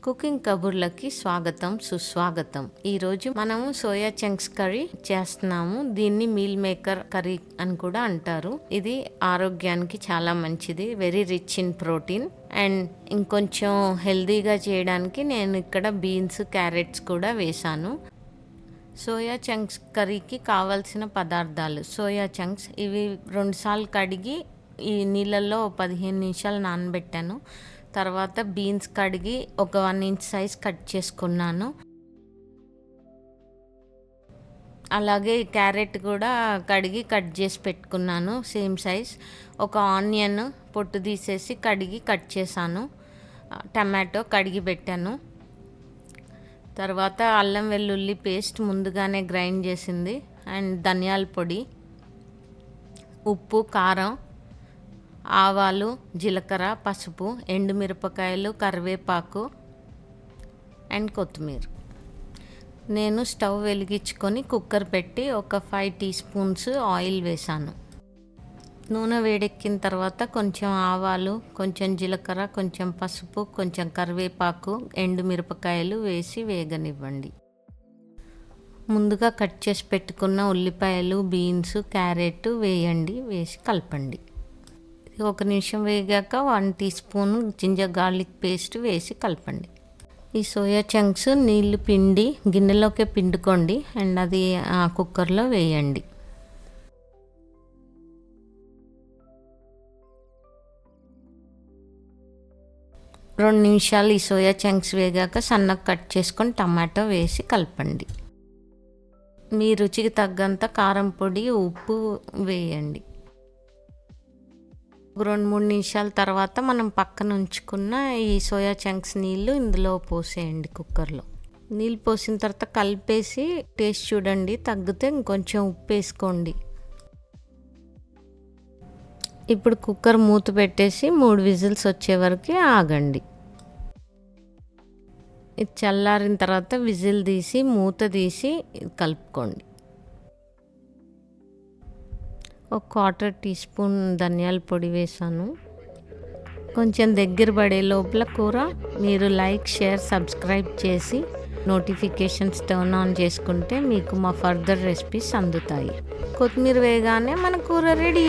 Cooking కబుర్లకి స్వాగతం సుస్వాగతం. ఈరోజు మనము సోయా చంక్స్ కర్రీ చేస్తున్నాము. దీన్ని మీల్ మేకర్ కర్రీ అని కూడా అంటారు. ఇది ఆరోగ్యానికి చాలా మంచిది, very rich in protein. And ఇంకొంచెం హెల్దీగా చేయడానికి నేను ఇక్కడ బీన్స్, క్యారెట్స్ కూడా వేశాను. సోయా చంక్స్ కర్రీకి కావాల్సిన పదార్థాలు: సోయా చంక్స్ ఇవి 2 సార్లు కడిగి ఈ నీళ్ళల్లో 15 నిమిషాలు నానబెట్టాను. తర్వాత బీన్స్ కడిగి ఒక 1 ఇంచ్ సైజ్ కట్ చేసుకున్నాను. అలాగే క్యారెట్ కూడా కడిగి కట్ చేసి పెట్టుకున్నాను, సేమ్ సైజ్. ఒక ఆనియన్ పొట్టు తీసేసి కడిగి కట్ చేశాను. టమాటో కడిగి పెట్టాను. తర్వాత అల్లం వెల్లుల్లి పేస్ట్ ముందుగానే గ్రైండ్ చేసింది. అండ్ ధనియాల పొడి, ఉప్పు, కారం, ఆవాలు, జీలకర్ర, పసుపు, ఎండుమిరపకాయలు, కరివేపాకు అండ్ కొత్తిమీర. నేను స్టవ్ వెలిగించుకొని కుక్కర్ పెట్టి ఒక 5 టీ స్పూన్స్ ఆయిల్ వేసాను. నూనె వేడెక్కిన తర్వాత కొంచెం ఆవాలు, కొంచెం జీలకర్ర, కొంచెం పసుపు, కొంచెం కరివేపాకు, ఎండుమిరపకాయలు వేసి వేగనివ్వండి. ముందుగా కట్ చేసి పెట్టుకున్న ఉల్లిపాయలు, బీన్స్, క్యారెట్ వేయండి. వేసి కలపండి. 1 నిమిషం వేగాక 1 teaspoon ginger garlic paste వేసి కలపండి. ఈ సోయా చంక్స్ నీళ్లు పిండి గిన్నెలోకి పిండుకోండి. అండ్ అది కుక్కర్లో వేయండి. రెండు నిమిషాలు ఈ సోయా చంక్స్ వేగాక సన్నగా కట్ చేసుకొని టమాటో వేసి కలపండి. మీ రుచికి తగ్గంత కారం పొడి, ఉప్పు వేయండి. 2-3 నిమిషాల తర్వాత మనం పక్కన ఉంచుకున్న ఈ సోయా చంక్స్ నీళ్ళు ఇందులో పోసేయండి. కుక్కర్లో నీళ్ళు పోసిన తర్వాత కలిపేసి టేస్ట్ చూడండి. తగ్గితే ఇంకొంచెం ఉప్పు వేసుకోండి. ఇప్పుడు కుక్కర్ మూత పెట్టేసి 3 విజిల్స్ వచ్చే వరకు ఆగండి. ఇది చల్లారిన తర్వాత విజిల్ తీసి మూత తీసి కలుపుకోండి. ఒక 1/4 టీ స్పూన్ ధనియాల పొడి వేసాను. కొంచెం దగ్గర పడే లోపల కూర మీరు లైక్, షేర్, సబ్స్క్రైబ్ చేసి నోటిఫికేషన్స్ టర్న్ ఆన్ చేసుకుంటే మీకు మా ఫర్దర్ రెసిపీస్ అందుతాయి. కొత్తిమీర వేయగానే మన కూర రెడీ.